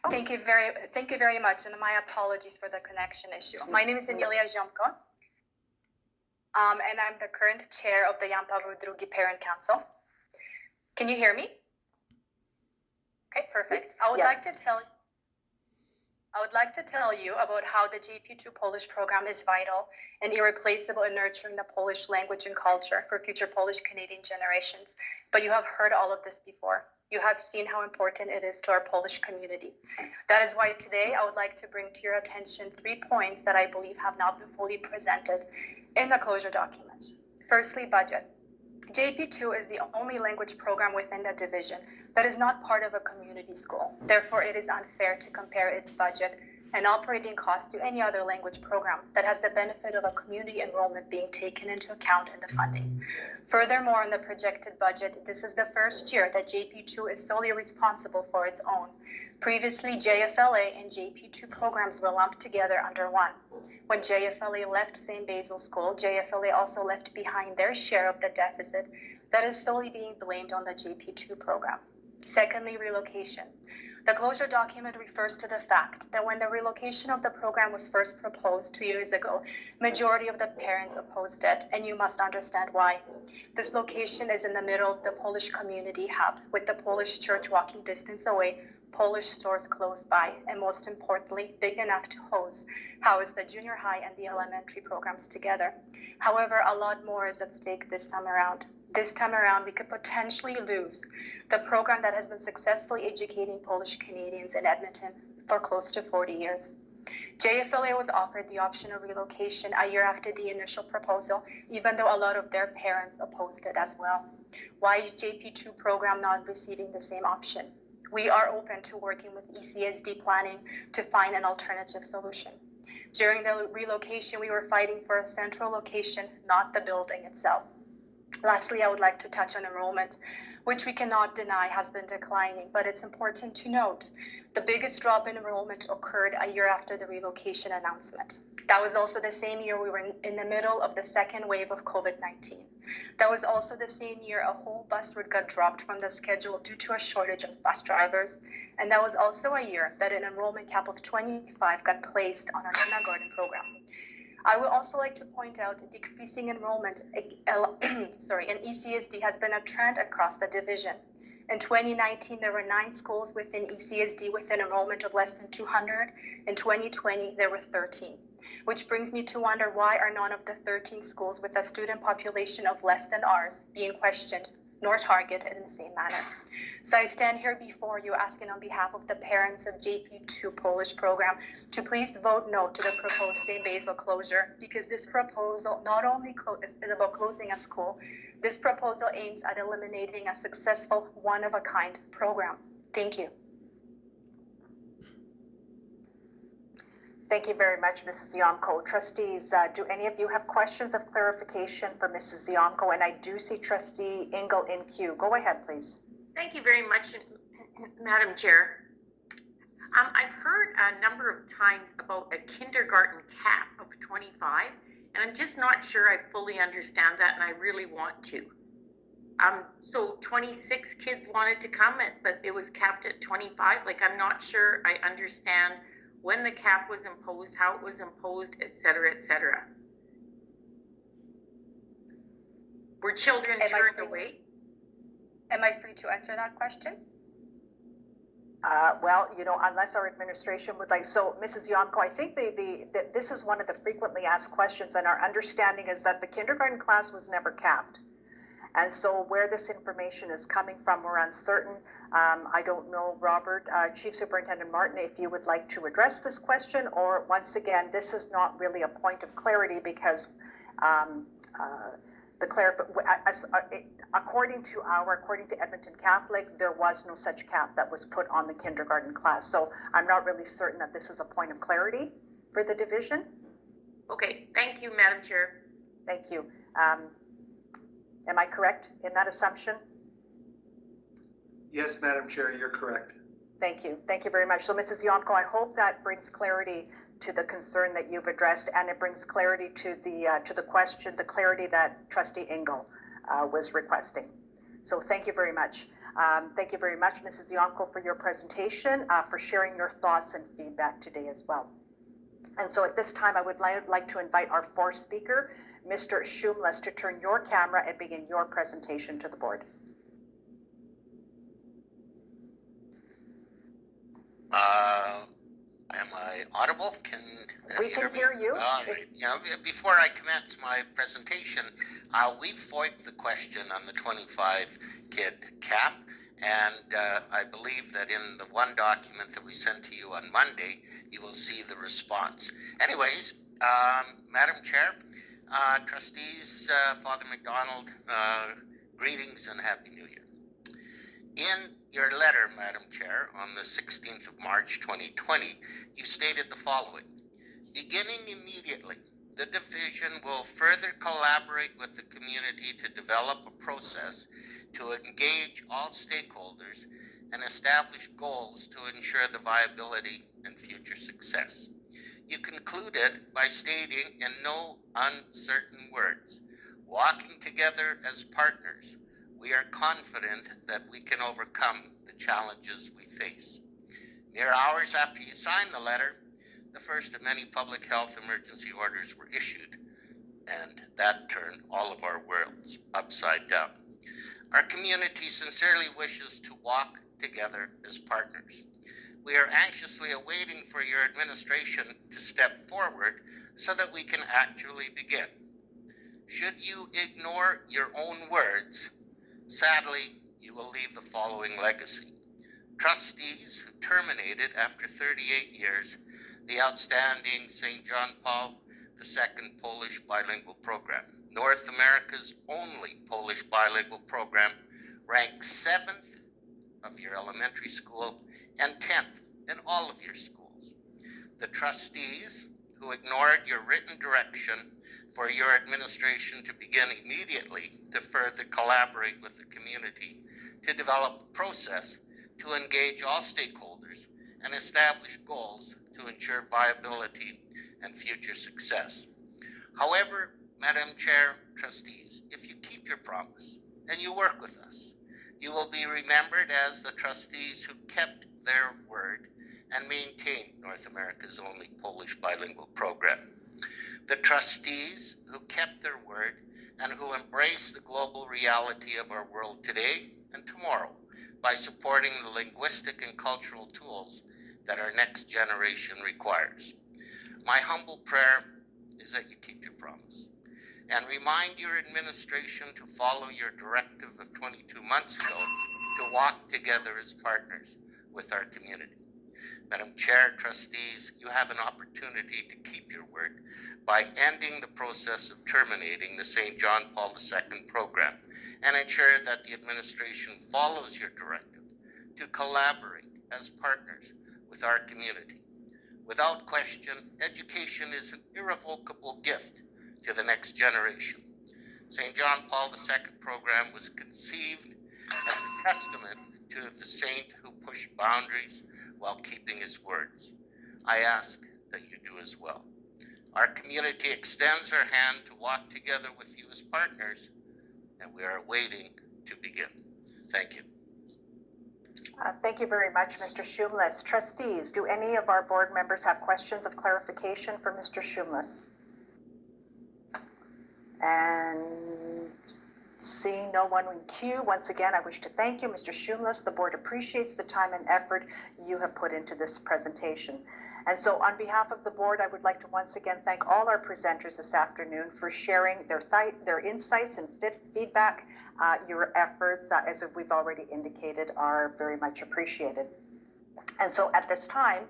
Thank you very much, and my apologies for the connection issue. My name is Emilia Ziomko, and I'm the current chair of the Jan Pavel II Parent Council. Can you hear me? Okay, perfect. I would like to tell you about how the JP2 Polish program is vital and irreplaceable in nurturing the Polish language and culture for future Polish Canadian generations. But you have heard all of this before. You have seen how important it is to our Polish community. That is why today I would like to bring to your attention 3 points that I believe have not been fully presented in the closure document. Firstly, budget. JP2 is the only language program within the division that is not part of a community school. Therefore, it is unfair to compare its budget and operating costs to any other language program that has the benefit of a community enrollment being taken into account in the funding. Furthermore, in the projected budget, this is the first year that JP2 is solely responsible for its own. Previously, JFLA and JP2 programs were lumped together under one. When JFLA left St. Basil School, JFLA also left behind their share of the deficit that is solely being blamed on the JP2 program. Secondly, relocation. The closure document refers to the fact that when the relocation of the program was first proposed 2 years ago, majority of the parents opposed it, and you must understand why. This location is in the middle of the Polish community hub, with the Polish church walking distance away, Polish stores close by, and most importantly, big enough to house the junior high and the elementary programs together. However, a lot more is at stake this time around. This time around, we could potentially lose the program that has been successfully educating Polish Canadians in Edmonton for close to 40 years. JFLA was offered the option of relocation a year after the initial proposal, even though a lot of their parents opposed it as well. Why is JP2 program not receiving the same option? We are open to working with ECSD planning to find an alternative solution. During the relocation, we were fighting for a central location, not the building itself. Lastly, I would like to touch on enrollment, which we cannot deny has been declining, but it's important to note the biggest drop in enrollment occurred a year after the relocation announcement. That was also the same year we were in the middle of the second wave of COVID-19. That was also the same year a whole bus route got dropped from the schedule due to a shortage of bus drivers. And that was also a year that an enrollment cap of 25 got placed on our kindergarten program. I would also like to point out decreasing enrollment in ECSD has been a trend across the division. In 2019, there were 9 schools within ECSD with an enrollment of less than 200. In 2020, there were 13. Which brings me to wonder, why are none of the 13 schools with a student population of less than ours being questioned nor targeted in the same manner? So I stand here before you asking on behalf of the parents of JP2 Polish program to please vote no to the proposed St. Basil closure, because this proposal not only is about closing a school, this proposal aims at eliminating a successful one-of-a-kind program. Thank you. Thank you very much, Mrs. Ziomko. Trustees, do any of you have questions of clarification for Mrs. Ziomko? And I do see Trustee Ingle in queue. Go ahead, please. Thank you very much, Madam Chair. I've heard a number of times about a kindergarten cap of 25, and I'm just not sure I fully understand that, and I really want to. So 26 kids wanted to come, but it was capped at 25. Like, I'm not sure I understand when the cap was imposed, how it was imposed, et cetera, et cetera. Were children turned away? Am I free to answer that question? Well, you know, unless our administration would like. So, Mrs. Ziomko, I think this is one of the frequently asked questions, and our understanding is that the kindergarten class was never capped. And so where this information is coming from, we're uncertain. I don't know, Robert, Chief Superintendent Martin, if you would like to address this question, or once again, this is not really a point of clarity because according to Edmonton Catholic, there was no such cap that was put on the kindergarten class. So I'm not really certain that this is a point of clarity for the division. Okay, thank you, Madam Chair. Thank you. Am I correct in that assumption? Yes, Madam Chair, you're correct. Thank you. Thank you very much. So, Mrs. Ziomko, I hope that brings clarity to the concern that you've addressed, and it brings clarity to the question, the clarity that Trustee Ingle was requesting. So, thank you very much. Thank you very much, Mrs. Yonko, for your presentation, for sharing your thoughts and feedback today as well. And so at this time, I would like to invite our fourth speaker, Mr. Shumlis, to turn your camera and begin your presentation to the board. Am I audible? We can hear you. All right. Before I commence my presentation, we FOIP'd the question on the 25 kid cap, and I believe that in the one document that we sent to you on Monday, you will see the response. Anyways, Madam Chair, trustees, Father McDonald, greetings and Happy New Year. In your letter, Madam Chair, on the 16th of March 2020, you stated the following: beginning immediately, the division will further collaborate with the community to develop a process to engage all stakeholders and establish goals to ensure the viability and future success. You concluded by stating in no uncertain words, walking together as partners, we are confident that we can overcome the challenges we face. Mere hours after you signed the letter, the first of many public health emergency orders were issued, and that turned all of our worlds upside down. Our community sincerely wishes to walk together as partners. We are anxiously awaiting for your administration to step forward so that we can actually begin. Should you ignore your own words, sadly, you will leave the following legacy. Trustees who terminated after 38 years the outstanding St. John Paul II Polish bilingual program, North America's only Polish bilingual program, ranked 7th of your elementary school and 10th in all of your schools. The trustees who ignored your written direction for your administration to begin immediately to further collaborate with the community to develop a process to engage all stakeholders and establish goals to ensure viability and future success. However, Madam Chair, trustees, if you keep your promise and you work with us, you will be remembered as the trustees who kept their word and maintained North America's only Polish bilingual program. The trustees who kept their word and who embrace the global reality of our world today and tomorrow by supporting the linguistic and cultural tools that our next generation requires. My humble prayer is that you keep your promise and remind your administration to follow your directive of 22 months ago to walk together as partners with our community. Madam Chair, trustees, you have an opportunity to keep your word by ending the process of terminating the St. John Paul II program and ensure that the administration follows your directive to collaborate as partners with our community. Without question, education is an irrevocable gift to the next generation. St. John Paul II program was conceived as a testament to the saint who pushed boundaries while keeping his words. I ask that you do as well. Our community extends our hand to walk together with you as partners, and we are waiting to begin. Thank you. Thank you very much, Mr. Shumlis. Trustees, do any of our board members have questions of clarification for Mr. Shumlis? And seeing no one in queue, once again, I wish to thank you, Mr. Shumlis. The board appreciates the time and effort you have put into this presentation. And so on behalf of the board, I would like to once again thank all our presenters this afternoon for sharing their insights and feedback. Your efforts, as we've already indicated, are very much appreciated. And so at this time,